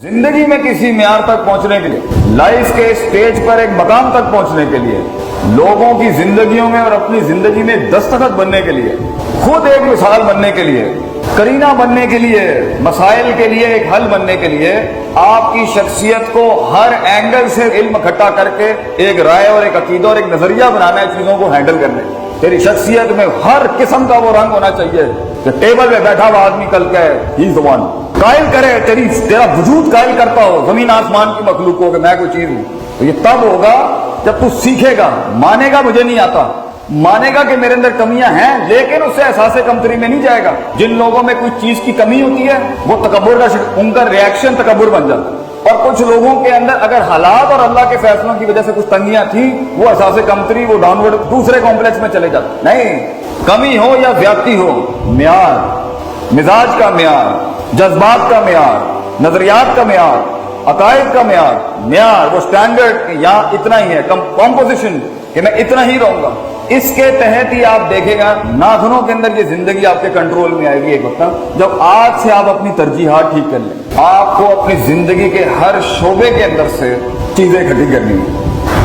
जिंदगी में किसी म्यार तक पहुंचने के लिए, लाइफ के स्टेज पर एक मकाम तक पहुंचने के लिए, लोगों की जिंदगियों में और अपनी जिंदगी में दस्तखत बनने के लिए, खुद एक मिसाल बनने के लिए, करीना बनने के लिए, मसाइल के लिए एक हल बनने के लिए, आपकी शख्सियत को हर एंगल से इल्म इकट्ठा करके एक राय और एक अकीदा और एक नजरिया बनाना है चीजों को हैंडल करने। तेरी शख्सियत में हर किस्म का वो रंग होना चाहिए कि टेबल पे बैठा हुआ आदमी कल के ही ज़ुबान कायल करे, तेरा वजूद कायल करता हो जमीन आसमान की मखलूक हो कि मैं कोई चीज हूं। तो ये तब होगा जब तू सीखेगा, मानेगा मुझे नहीं आता, मानेगा कि मेरे अंदर कमियां हैं, लेकिन उससे एहसास कमतरी में नहीं जाएगा। जिन लोगों में कोई चीज की कमी होती है वो तकब्बुर का, उनका रिएक्शन तकब्बुर बन जाता है। और कुछ लोगों के अंदर अगर हालात और अल्लाह के फैसलों की वजह से कुछ तंगियां थी, वो एहसास कमतरी, वो डाउनवर्ड दूसरे कॉम्प्लेक्स में चले जाते। नहीं, कमी हो या ज्यादती हो, म्यार, मिजाज का म्यार, जज्बात का म्यार, नजरियात का म्यार, अकायद का म्यार, वो स्टैंडर्ड यहाँ इतना ही है, कॉम्पोजिशन कि मैं इतना ही रहूंगा, इसके तहत ही आप देखेगा नाखूनों के अंदर ये जिंदगी आपके कंट्रोल में आएगी एक वक्त जब आज से आप अपनी तरजीहात ठीक कर लें। आपको अपनी जिंदगी के हर शोबे के अंदर से चीजें इकट्ठी करनी है,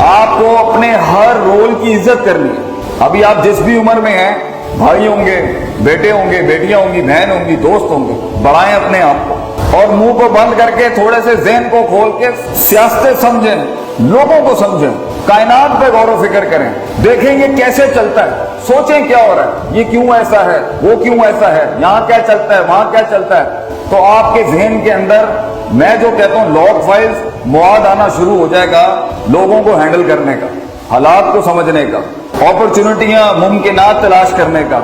आपको अपने हर रोल की इज्जत करनी है। अभी आप जिस भी उम्र में हैं, भाई होंगे, बेटे होंगे, बेटियां होंगी, बहन होंगी, दोस्त होंगे, बढ़ाएं अपने आप को और मुंह को बंद करके थोड़े से ज़हन को खोल के सियासतें समझें, लोगों को समझें, कायनात पे गौर व फिक्र करें, देखेंगे कैसे चलता है, सोचें क्या हो रहा है, ये क्यों ऐसा है, वो क्यों ऐसा है, यहाँ क्या चलता है, वहां क्या चलता है। तो आपके ज़हन के अंदर मैं जो कहता हूँ लॉग फाइल्स मवाद आना शुरू हो जाएगा, लोगों को हैंडल करने का, हालात को समझने का, अपॉर्चुनिटियां मुमकिनात तलाश करने का,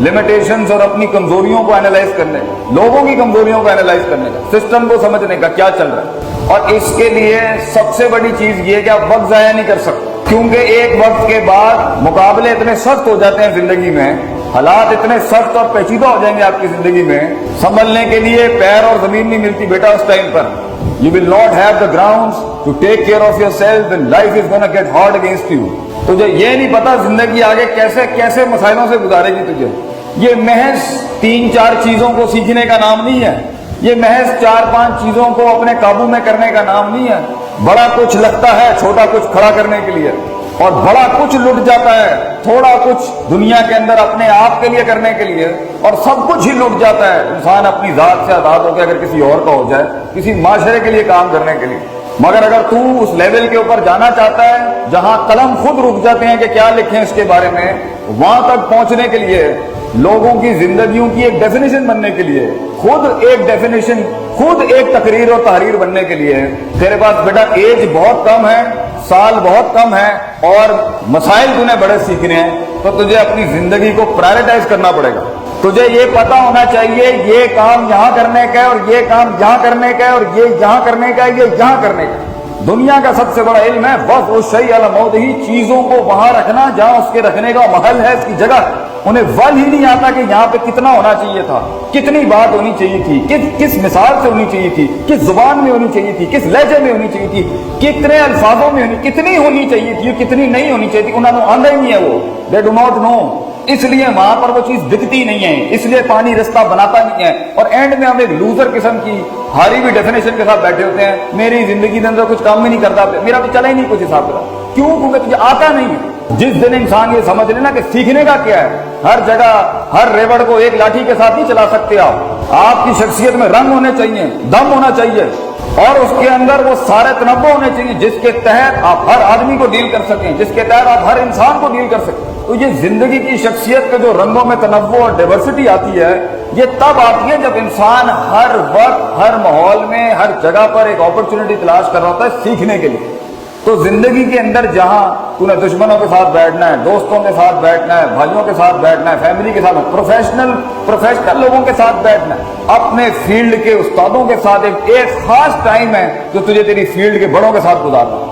लिमिटेशंस और अपनी कमजोरियों को एनालाइज करने का, लोगों की कमजोरियों को एनालाइज करने का, सिस्टम को समझने का क्या चल रहा है। और इसके लिए सबसे बड़ी चीज ये कि आप वक्त जाया नहीं कर सकते, क्योंकि एक वक्त के बाद मुकाबले इतने सख्त हो जाते हैं जिंदगी में, हालात इतने सख्त और पेचीदा हो जाएंगे आपकी जिंदगी में, संभलने के लिए पैर और जमीन नहीं मिलती बेटा उस टाइम पर। You will not have the grounds to take care of yourself when life is gonna get hard against you. तुझे ये नहीं पता जिंदगी आगे कैसे कैसे मसाइलों से गुजारेगी तुझे। ये महज 3-4 चीजों को सीखने का नाम नहीं है, ये महज 4-5 चीजों को अपने काबू में करने का नाम नहीं है। बड़ा कुछ लगता है छोटा कुछ खड़ा करने के लिए, और बड़ा कुछ लुट जाता है थोड़ा कुछ दुनिया के अंदर अपने आप के लिए करने के लिए, और सब कुछ ही लुट जाता है इंसान अपनी जात से आजाद होकर अगर किसी और का हो जाए, किसी माशरे के लिए काम करने के लिए। मगर अगर तू उस लेवल के ऊपर जाना चाहता है जहां कलम खुद रुक जाते हैं कि क्या लिखें इसके बारे में, वहां तक पहुंचने के लिए, लोगों की जिंदगियों की एक डेफिनेशन बनने के लिए, खुद एक डेफिनेशन, खुद एक तकरीर और तहरीर बनने के लिए, तेरे पास बेटा एज बहुत कम है, साल बहुत कम है और मसाइल तूने बड़े सीखने हैं, तो तुझे अपनी जिंदगी को प्रायोरिटाइज करना पड़ेगा। तुझे ये पता होना चाहिए ये काम यहां करने का है और ये काम यहां करने का है और ये यहां करने का है, ये यहां करने का। दुनिया का सबसे बड़ा इल्म है बस वो शई अला मौत ही, चीजों को वहां रखना जहां उसके रखने का महल है, इसकी जगह। उन्हें वल ही नहीं आता कि यहाँ पे कितना होना चाहिए था, कितनी बात होनी चाहिए थी, किस मिसाल से होनी चाहिए थी, किस जुबान में होनी चाहिए थी, किस लहजे में होनी चाहिए थी, कितने अल्फाजों में कितनी होनी चाहिए थी, कितनी नहीं होनी चाहिए थी। उन्होंने आंधा ही नहीं है वो, दे डू नॉट नो, इसलिए वहां पर वो चीज दिखती नहीं है, इसलिए पानी रास्ता बनाता नहीं है। और एंड में हम एक लूजर किस्म की हारी हुई डेफिनेशन के साथ बैठे होते हैं, मेरी जिंदगी के अंदर कुछ काम ही नहीं करता, मेरा तो चला ही नहीं कुछ हिसाब का। क्यों? क्योंकि तुझे आता नहीं है। जिस दिन इंसान ये समझ लेना कि सीखने का क्या है, हर जगह हर रेवड़ को एक लाठी के साथ नहीं चला सकते आप। आपकी शख्सियत में रंग होने चाहिए, दम होना चाहिए, और उसके अंदर वो सारे तनव्वुर होने चाहिए जिसके तहत आप हर आदमी को डील कर सकें, जिसके तहत आप हर इंसान को डील कर सकें। तो ये जिंदगी की शख्सियत के जो रंगों में तनव्वुर और डाइवर्सिटी आती है, ये तब आती है जब इंसान हर वक्त हर माहौल में हर जगह पर एक अपॉर्चुनिटी तलाश कर रहा होता है सीखने के लिए। तो जिंदगी के अंदर जहां तूने दुश्मनों के साथ बैठना है, दोस्तों के साथ बैठना है, भाइयों के साथ बैठना है, फैमिली के साथ, प्रोफेशनल लोगों के साथ बैठना है, अपने फील्ड के उस्तादों के साथ एक खास टाइम है जो तुझे तेरी फील्ड के बड़ों के साथ गुजारना है।